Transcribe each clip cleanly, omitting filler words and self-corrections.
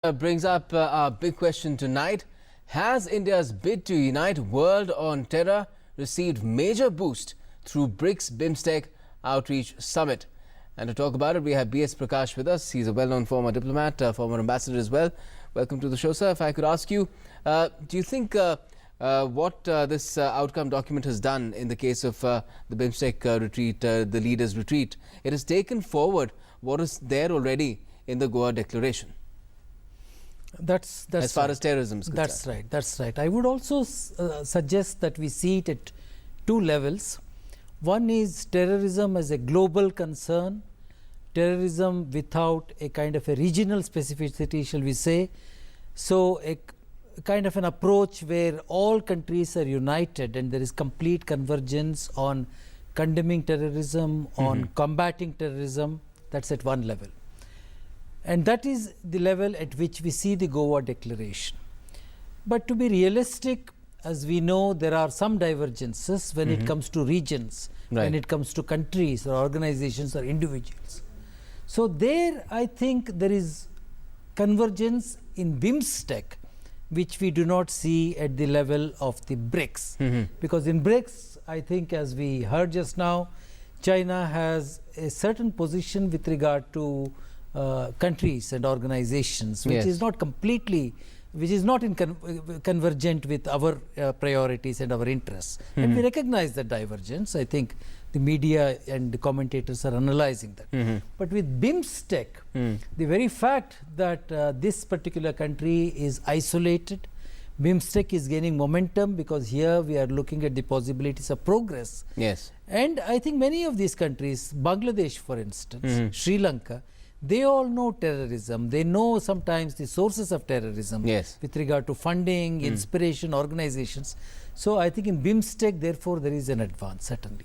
Brings up our big question tonight. Has India's bid to unite world on terror received major boost through BRICS-BIMSTEC Outreach Summit? And to talk about it, we have B.S. Prakash with us. He's a well-known former diplomat, former ambassador as well. Welcome to the show, sir. If I could ask you, do you think what this outcome document has done in the case of the BIMSTEC retreat, the leaders' retreat, it has taken forward what is there already in the Goa Declaration? That's as far as terrorism is concerned. That's right. I would also suggest that we see it at two levels. One is terrorism as a global concern, terrorism without a kind of a regional specificity, shall we say. So a kind of an approach where all countries are united and there is complete convergence on condemning terrorism, on combating terrorism. That's at one level. And that is the level at which we see the Goa Declaration. But to be realistic, as we know, there are some divergences when it comes to regions, when it comes to countries or organizations or individuals. So there, I think there is convergence in BIMSTEC, which we do not see at the level of the BRICS. Because in BRICS, I think as we heard just now, China has a certain position with regard to countries and organizations, which is not completely, which is not in convergent with our priorities and our interests. And we recognize that divergence. I think the media and the commentators are analyzing that. But with BIMSTEC, the very fact that this particular country is isolated, BIMSTEC is gaining momentum because here we are looking at the possibilities of progress. Yes. And I think many of these countries, Bangladesh for instance, Sri Lanka, they all know terrorism. They know sometimes the sources of terrorism with regard to funding, inspiration, organizations. So I think in BIMSTEC, therefore, there is an advance, certainly.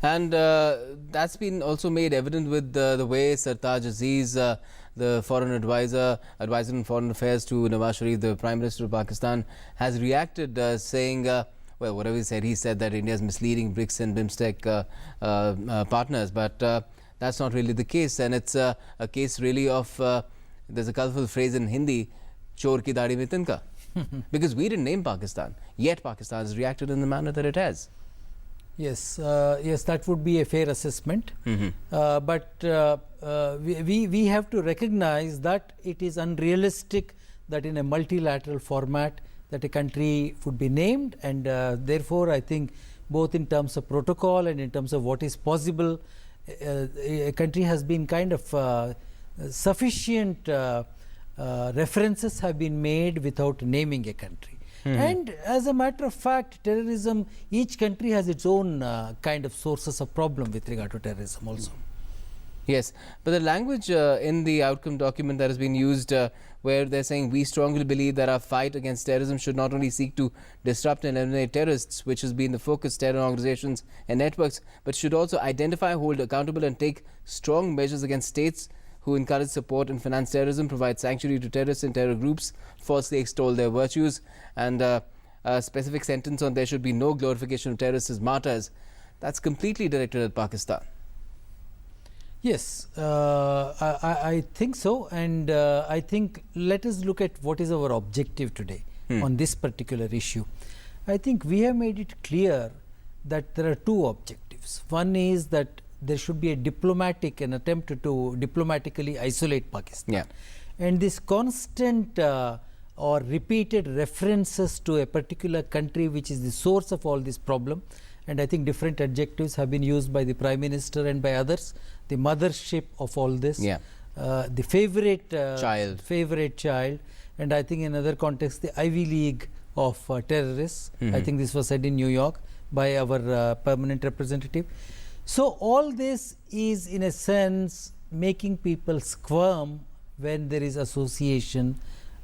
And that's been also made evident with the way Sartaj Aziz, the foreign advisor on foreign affairs to Nawaz Sharif, the Prime Minister of Pakistan, has reacted saying, well, whatever he said that India is misleading BRICS and BIMSTEC partners. But that's not really the case, and it's a case really of, there's a colorful phrase in Hindi, chor ki daadi mein tinka. Because we didn't name Pakistan, yet Pakistan has reacted in the manner that it has. Yes, yes, that would be a fair assessment. But we have to recognize that it is unrealistic that in a multilateral format that a country would be named, and therefore I think both in terms of protocol and in terms of what is possible, a country has been kind of sufficient references have been made without naming a country. And as a matter of fact, terrorism, each country has its own kind of sources of problem with regard to terrorism also. Yes, but the language in the outcome document that has been used where they're saying we strongly believe that our fight against terrorism should not only seek to disrupt and eliminate terrorists, which has been the focus, terror organizations and networks, but should also identify, hold accountable and take strong measures against states who encourage, support and finance terrorism, provide sanctuary to terrorists and terror groups, falsely extol their virtues, and a specific sentence on there should be no glorification of terrorists as martyrs. That's completely directed at Pakistan. Yes, I think so, and I think let us look at what is our objective today on this particular issue. I think we have made it clear that there are two objectives. One is that there should be an attempt to diplomatically isolate Pakistan. And this constant or repeated references to a particular country which is the source of all this problem, and I think different adjectives have been used by the Prime Minister and by others, the mothership of all this, the favorite child, and I think in another context the Ivy League of terrorists. I think this was said in New York by our permanent representative. So all this is in a sense making people squirm when there is association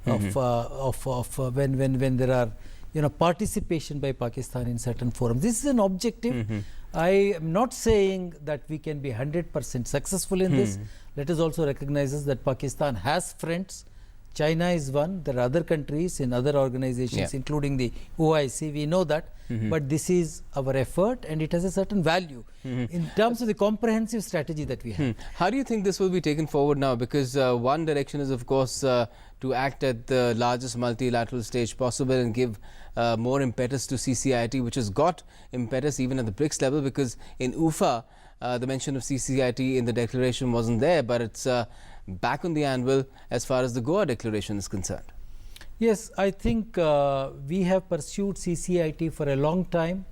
of when there are participation by Pakistan in certain forums. This is an objective. I am not saying that we can be 100% successful in this. Let us also recognize that Pakistan has friends. China is one. There are other countries in other organizations, including the OIC. We know that. But this is our effort and it has a certain value in terms of the comprehensive strategy that we have. How do you think this will be taken forward now? Because one direction is, of course, to act at the largest multilateral stage possible and give more impetus to CCIT, which has got impetus even at the BRICS level, because in UFA, the mention of CCIT in the declaration wasn't there, but it's back on the anvil as far as the Goa declaration is concerned. Yes, I think we have pursued CCIT for a long time.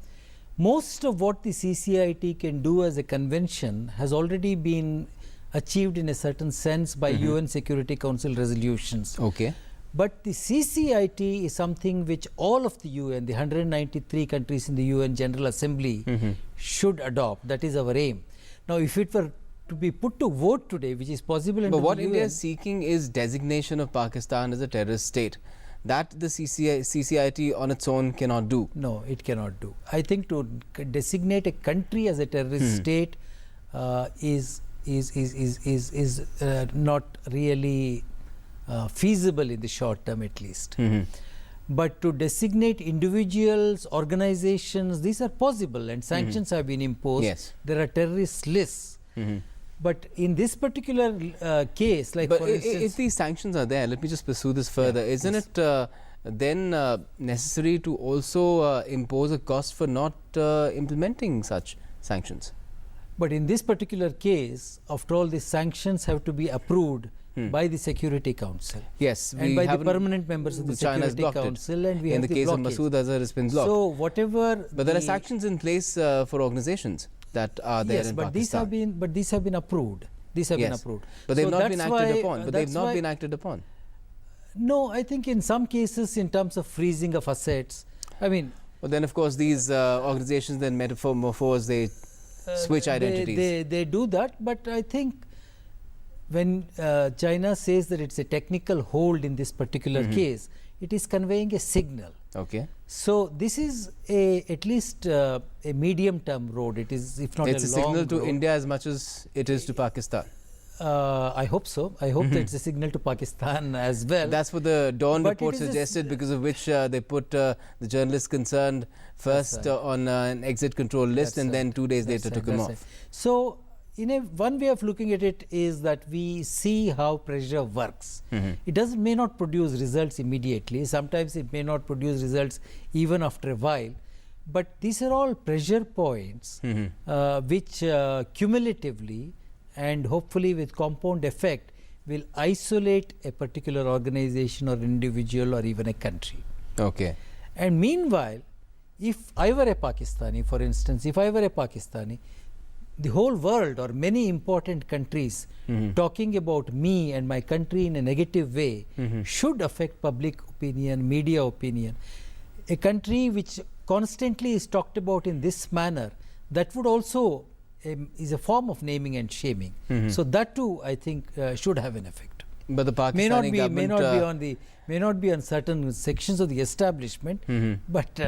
Most of what the CCIT can do as a convention has already been achieved in a certain sense by UN Security Council resolutions. Okay. But the CCIT is something which all of the UN, the 193 countries in the UN General Assembly should adopt. That is our aim. Now, if it were to be put to vote today, which is possible under But what the India UN, is seeking is designation of Pakistan as a terrorist state. That the CCIT on its own cannot do. No, it cannot do. I think to designate a country as a terrorist state is not really feasible in the short term, at least. But to designate individuals, organizations, these are possible, and sanctions have been imposed. Yes. There are terrorist lists. But in this particular case, like But for instance, if these sanctions are there, let me just pursue this further. Isn't it then necessary to also impose a cost for not implementing such sanctions? but in this particular case, after all, the sanctions have to be approved by the Security Council. Yes, And by the permanent members of the China's Security blocked Council, it. and we In have the case blockage. of Masood Azhar, it's been blocked. So whatever, But there are sanctions in place for organizations that are there yes, in but these Pakistan. have been approved. These have been Yes. approved. But they've So not been that's acted why- upon. But they've that's not why- been acted upon. No, I think in some cases, in terms of freezing of assets, I mean, But then, of course, these organizations then metamorphose, they switch identities. They do that, but I think when China says that it's a technical hold in this particular case, it is conveying a signal. Okay. So this is at least a medium-term road. It is, if not It's a long signal to road. India as much as it is to Pakistan. I hope so. I hope that it's a signal to Pakistan as well. That's what the Dawn But report it is a suggested, because of which they put the journalists concerned first right. on an exit control list, That's and then right. 2 days That's later right. took him That's off. right. So, one way of looking at it is that we see how pressure works. It may not produce results immediately. Sometimes it may not produce results even after a while. But these are all pressure points which cumulatively and hopefully with compound effect will isolate a particular organization or individual or even a country. Okay. And meanwhile, if I were a Pakistani, for instance, if I were a Pakistani, the whole world or many important countries talking about me and my country in a negative way should affect public opinion, media opinion. A country which constantly is talked about in this manner, that would also is a form of naming and shaming. So that too, I think, should have an effect. But the Pakistani government May not be on certain sections of the establishment, but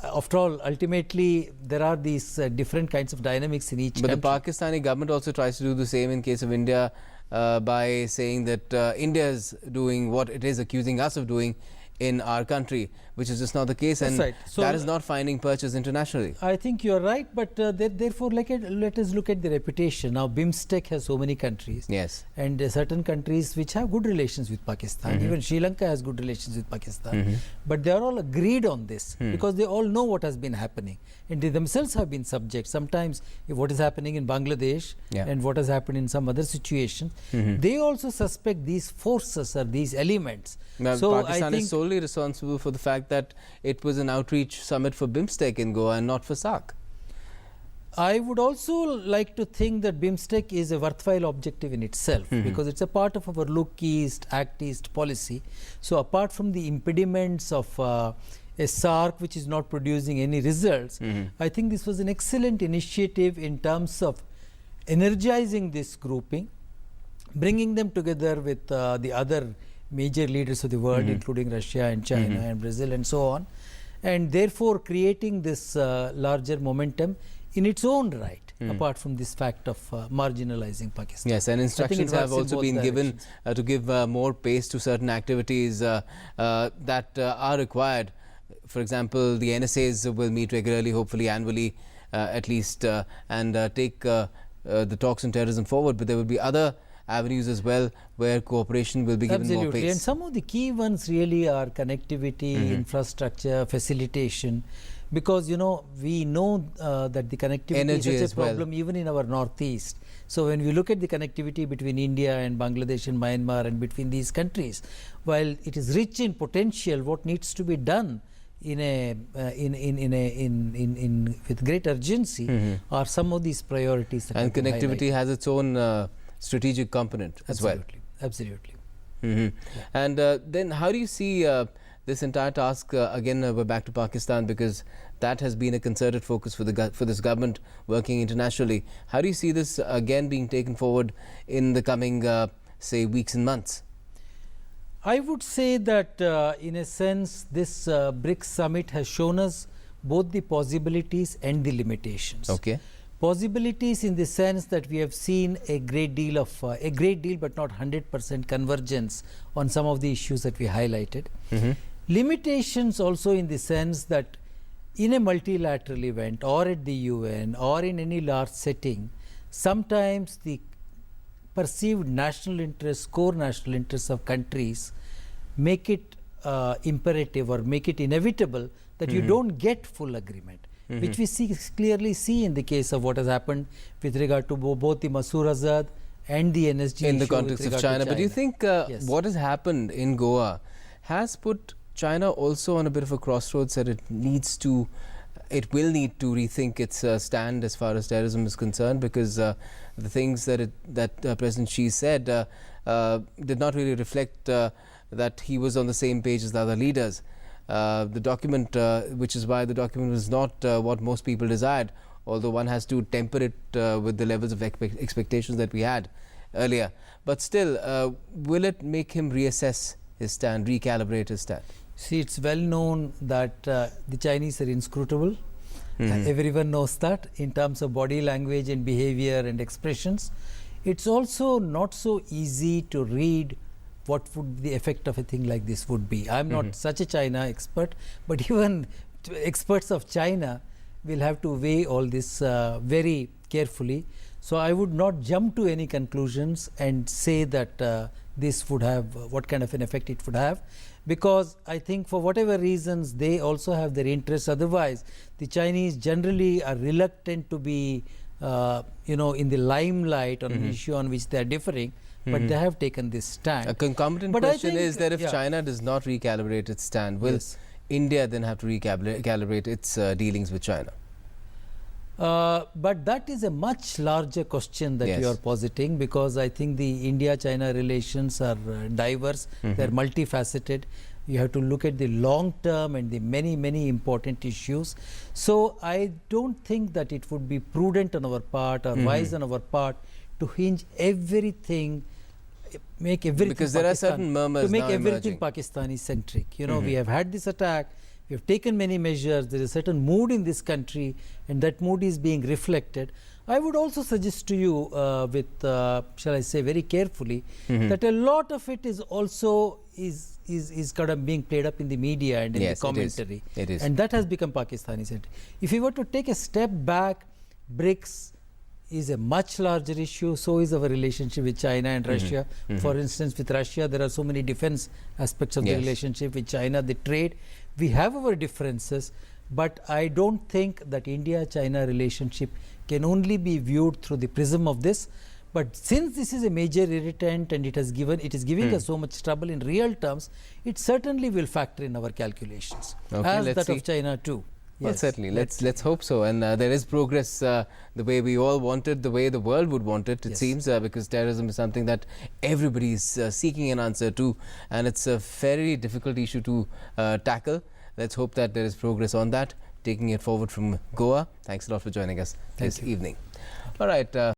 after all, ultimately there are these different kinds of dynamics in each But country. the Pakistani government also tries to do the same in case of India by saying that India is doing what it is accusing us of doing in our country, which is just not the case. That's and right. So that is not finding purchase internationally. I think you are right, but therefore let us look at the reputation. Now BIMSTEC has so many countries, Yes. and certain countries which have good relations with Pakistan. Even Sri Lanka has good relations with Pakistan, but they are all agreed on this because they all know what has been happening, and they themselves have been subject. Sometimes if what is happening in Bangladesh and what has happened in some other situation, they also suspect these forces or these elements. Now, So Pakistan I think is solely responsible for the fact that it was an outreach summit for BIMSTEC in Goa and not for SAARC. I would also like to think that BIMSTEC is a worthwhile objective in itself because it's a part of our Look East, Act East policy. So apart from the impediments of a SAARC which is not producing any results, I think this was an excellent initiative in terms of energizing this grouping, bringing them together with the other major leaders of the world, including Russia and China and Brazil and so on, and therefore creating this larger momentum in its own right, apart from this fact of marginalizing Pakistan. Yes, and instructions have also been given to give more pace to certain activities that are required. For example, the NSAs will meet regularly, hopefully annually at least, and take the talks on terrorism forward, but there will be other avenues as well where cooperation will be given more Absolutely. pace. And some of the key ones really are connectivity, infrastructure, facilitation, because we know that the connectivity Energy is as such a problem even in our northeast. So when we look at the connectivity between India and Bangladesh and Myanmar and between these countries, while it is rich in potential, what needs to be done with great urgency are some of these priorities that And connectivity has its own strategic component as well. Absolutely. And then how do you see this entire task? Again, we're back to Pakistan, because that has been a concerted focus for this government working internationally. How do you see this again being taken forward in the coming, say, weeks and months? I would say that in a sense this BRICS summit has shown us both the possibilities and the limitations. Okay. Possibilities in the sense that we have seen a great deal but not 100% convergence on some of the issues that we highlighted. Limitations also in the sense that in a multilateral event or at the UN or in any large setting, sometimes the perceived national interests, core national interests of countries make it imperative or make it inevitable that you don't get full agreement, which we clearly see in the case of what has happened with regard to both the Masoor Azad and the NSG in the issue context of China. But do you think what has happened in Goa has put China also on a bit of a crossroads, that it will need to rethink its stand as far as terrorism is concerned, because the things that President Xi said did not really reflect that he was on the same page as the other leaders. The document, which is why the document was not what most people desired, although one has to temper it with the levels of expectations that we had earlier. But still, will it make him reassess his stand, recalibrate his stand? See, it's well known that the Chinese are inscrutable. Everyone knows that in terms of body language and behavior and expressions. It's also not so easy to read what would the effect of a thing like this would be. I'm not such a China expert, but even experts of China will have to weigh all this very carefully. So I would not jump to any conclusions and say that this would have what kind of an effect it would have, because I think for whatever reasons they also have their interests. Otherwise, the Chinese generally are reluctant to be in the limelight on an issue on which they are differing, but they have taken this stand. A concomitant question is that if China does not recalibrate its stand, will India then have to recalibrate its dealings with China? But that is a much larger question that you are positing, because I think the India-China relations are diverse, they are multifaceted. You have to look at the long term and the many important issues. So I don't think that it would be prudent on our part or wise on our part to hinge everything, make everything because there are certain murmurs to make now everything emerging. Pakistani centric. We have had this attack. We have taken many measures. There is a certain mood in this country, and that mood is being reflected. I would also suggest to you, shall I say, very carefully, that a lot of it is also is kind of being played up in the media and in the commentary. It is. And that has become Pakistani centric. If we were to take a step back, BRICS is a much larger issue. So is our relationship with China and Russia. For instance, with Russia, there are so many defense aspects of the relationship. With China, the trade. We have our differences, but I don't think that India-China relationship can only be viewed through the prism of this. But since this is a major irritant and it is giving us so much trouble in real terms, it certainly will factor in our calculations, as that of China too. Well, certainly. Let's hope so. And there is progress the way we all wanted, the way the world would want it, it seems, because terrorism is something that everybody is seeking an answer to, and it's a very difficult issue to tackle. Let's hope that there is progress on that, taking it forward from Goa. Thanks a lot for joining us this evening. All right.